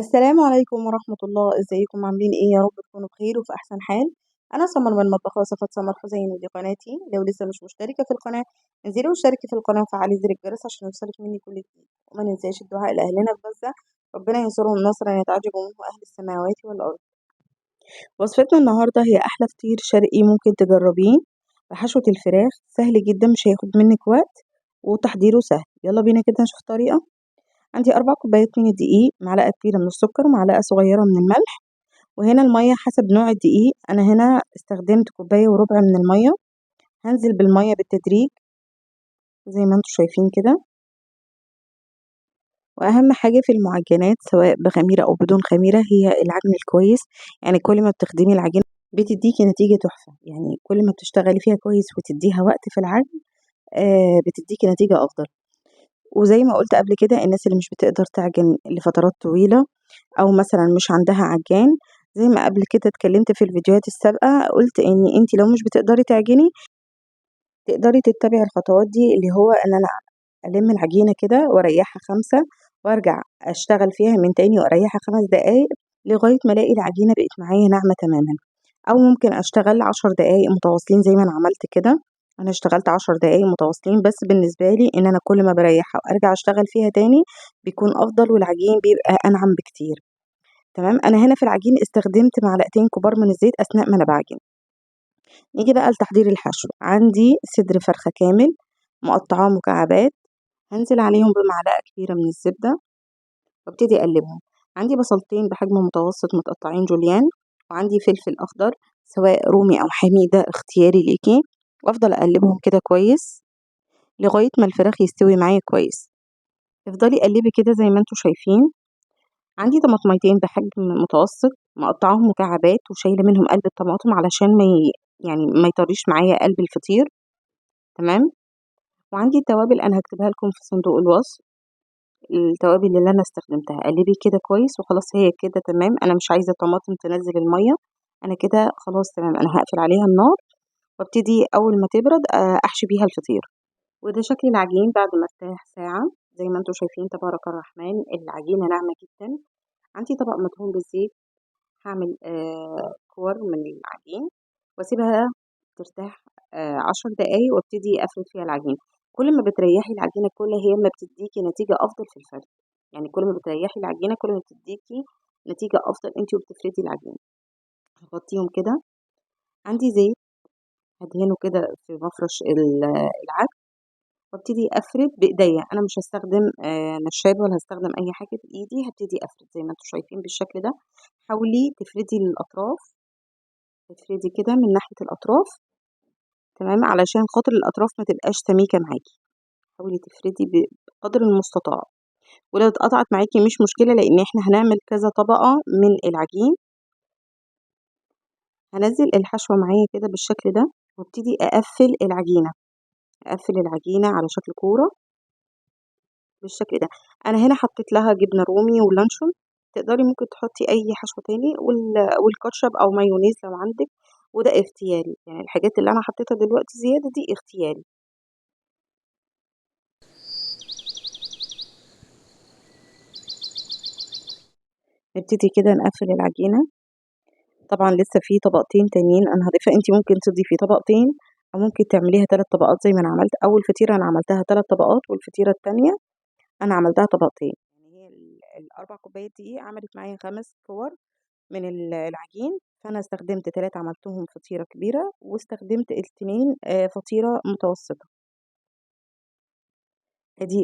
السلام عليكم ورحمة الله، ازيكم عاملين ايه؟ يا رب تكونوا بخير وفي احسن حال. انا سمر من مطبخ وصفات سمر حسين، ودي قناتي. لو لسه مش مشتركة في القناة انزلي واشتركي في القناة وفعلي زر الجرس عشان يوصلك مني كل جديد. وما ننساش الدعاء لأهلنا في غزة، ربنا ينصرهم نصرا يتعجب منه أهل السماوات والأرض. وصفتنا النهاردة هي أحلى فطير شرقي ممكن تجربيه بحشوة الفراخ، سهل جدا مش هياخد منك وقت وتحضيره سهل. يلا بينا كده نشوف طريقة. عندي 4 كوبايات من الدقيق، معلقة كبيرة من السكر، ومعلقة صغيرة من الملح. وهنا المية حسب نوع الدقيق، أنا هنا استخدمت 1.25 كوباية من المية. هنزل بالمية بالتدريج زي ما انتوا شايفين كده. وأهم حاجة في المعجنات سواء بخميرة أو بدون خميرة هي العجن الكويس. يعني كل ما بتخدمي العجينة بتديكي نتيجة تحفة، يعني كل ما بتشتغلي فيها كويس وتديها وقت في العجن بتديكي نتيجة أفضل. وزي ما قلت قبل كده، الناس اللي مش بتقدر تعجن لفترات طويلة أو مثلا مش عندها عجان، زي ما قبل كده اتكلمت في الفيديوهات السابقة، قلت ان انتي لو مش بتقدري تعجني تقدري تتبعي الخطوات دي، اللي هو ان انا الم العجينة كده واريحها 5 وارجع اشتغل فيها من تاني واريحها 5 دقايق لغاية ما الاقي العجينة بقت معايا ناعمة تماما. او ممكن اشتغل 10 دقايق متواصلين زي ما انا عملت كده. انا اشتغلت 10 دقايق متواصلين، بس بالنسبة لي ان انا كل ما بريحها وارجع اشتغل فيها تاني بيكون افضل والعجين بيبقى انعم بكتير. تمام. انا هنا في العجين استخدمت 2 معلقة كبار من الزيت اثناء ما انا بعجن. نيجي بقى لتحضير الحشو. عندي صدر فرخة كامل مقطعاه مكعبات، هنزل عليهم بمعلقة كبيرة من الزبدة وابتدي اقلبهم. عندي بصلتين بحجم متوسط متقطعين جوليان، وعندي فلفل اخضر سواء رومي او حامي، ده اختياري ليكي. وافضل اقلبهم كده كويس لغاية ما الفراخ يستوي معايا كويس. تفضلي قلبي كده زي ما انتوا شايفين. عندي طماطميتين بحجم متوسط مقطعاهم مكعبات وشايله منهم قلب الطماطم علشان يعني ما يطريش معايا قلب الفطير. تمام. وعندي التوابل انا هكتبها لكم في صندوق الوصف، التوابل اللي انا استخدمتها. قلبي كده كويس وخلاص، هي كده تمام. انا مش عايزه الطماطم تنزل الميه، انا كده خلاص تمام. انا هقفل عليها النار وابتدي اول ما تبرد احشي بيها الفطير. وده شكل العجين بعد ما ارتاح ساعه. زي ما انتم شايفين تبارك الرحمن، العجينه ناعمه جدا. عندي طبق مدهون بالزيت، هعمل كور من العجين واسيبها ترتاح 10 دقايق وابتدي افرد فيها العجين. كل ما بتريحي العجينة كل هي ما بتديكي نتيجة افضل في الفرد. يعني كل ما بتريحي العجينة كل ما بتديكي نتيجة افضل انتي وبتفردي العجين. هغطيهم كده. عندي زيت هدهنه كده في مفرش العجن وابتدي افرد بايديا. انا مش هستخدم نشاب ولا هستخدم اي حاجة، بايدي هبتدي افرد زي ما انتم شايفين بالشكل ده. حاولي تفردي الاطراف، تفردي كده من ناحية الأطراف. تمام، علشان خاطر الأطراف ما تبقاش سميكة معاكي. حاولي تفردي بقدر المستطاع. ولو اتقطعت معاكي مش مشكلة، لأن احنا هنعمل كذا طبقة من العجين. هنزل الحشوة معايا كده بالشكل ده وابتدي أقفل العجينة. أقفل العجينة على شكل كورة بالشكل ده. أنا هنا حطيت لها جبنة رومي ولانشون، تقدري ممكن تحطي أي حشوة تاني والكاتشب أو مايونيز لو عندك. وده اختياري، يعني الحاجات اللي أنا حطيتها دلوقتي زيادة دي اختياري. نبتدي كده نقفل العجينة. طبعا لسه في طبقتين تانيين انا هضيفها، انتي ممكن تضيفي طبقتين او ممكن تعمليها 3 طبقات زي ما انا عملت. اول فطيرة انا عملتها 3 طبقات، والفطيرة التانية انا عملتها طبقتين. يعني هي ال4 كوبايات دي عملت معايا 5 كور من العجين. فانا استخدمت 3 عملتهم فطيرة كبيرة، واستخدمت ال2 فطيرة متوسطة. ادي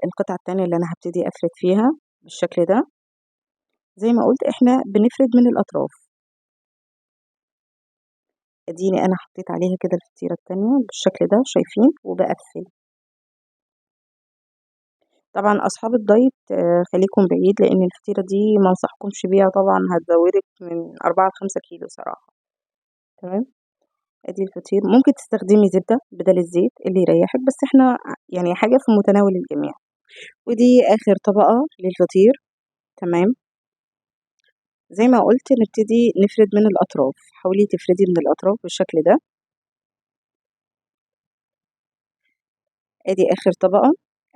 القطعة التانية اللي انا هبتدي افرد فيها بالشكل ده. زي ما قلت احنا بنفرد من الاطراف. اديني انا حطيت عليها كده الفطيرة التانية بالشكل ده شايفين، وبقفل. طبعا اصحاب الدايت خليكم بعيد، لان الفطيرة دي ما انصحكمش بيها طبعا، هتزودك من 4 ل5 كيلو صراحة. تمام. ادي الفطير. ممكن تستخدمي زبدة بدل الزيت اللي يريحك، بس احنا يعني حاجة في متناول الجميع. ودي اخر طبقة للفطير. تمام. زي ما قلت نبتدي نفرد من الاطراف. حاولي تفردي من الاطراف بالشكل ده. ادي اخر طبقة.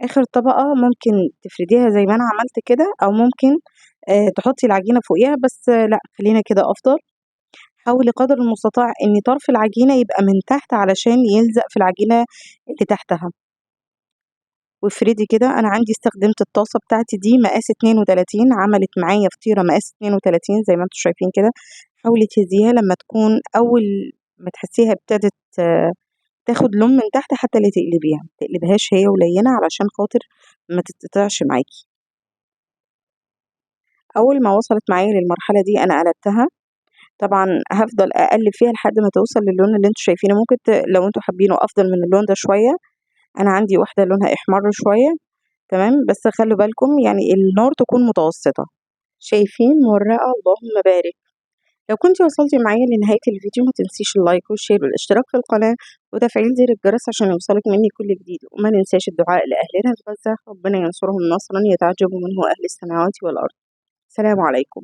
اخر طبقة ممكن تفرديها زي ما انا عملت كده، او ممكن تحطي العجينة فوقيها، بس لأ خلّينا كده أفضل. حاولي قدر المستطاع إن طرف العجينة يبقى من تحت علشان يلزق في العجينة اللي تحتها. وافردي كده. أنا عندي استخدمت الطاسة بتاعتي دي مقاس 32، عملت معايا فطيرة مقاس 32 زي ما أنتم شايفين كده. حاولي تهزيها لمّا تكون أول ما تحسيها ابتدت تاخد لون من تحت حتى اللي تقلبيها، ما تقلبيهاش هي ولينة علشان خاطر ما تتقطعش معاكِ. أول ما وصلت معايا للمرحلة دي أنا قلبتها. طبعًا هافضل أقلّب فيها لحد ما توصل للون اللي أنتم شايفينه، ممكن لو أنتم حابينه أفضل من اللون ده شوية. أنا عندي واحدة لونها أحمر شوية، تمام، بس خلّوا بالكم يعني النار تكون متوسطة. شايفين مورقة؟ اللهم بارك. لو كنتِ وصلتِ معايا لنهاية الفيديو ما تنسيش اللايك والشير والاشتراك في القناة وتفعيل زر الجرس عشان يوصلِك مني كل جديد، وما ننساش الدعاء لأهلنا في غزة، ربنا ينصرهم نصرًا يتعجب منه أهل السماوات والأرض. سلام عليكم.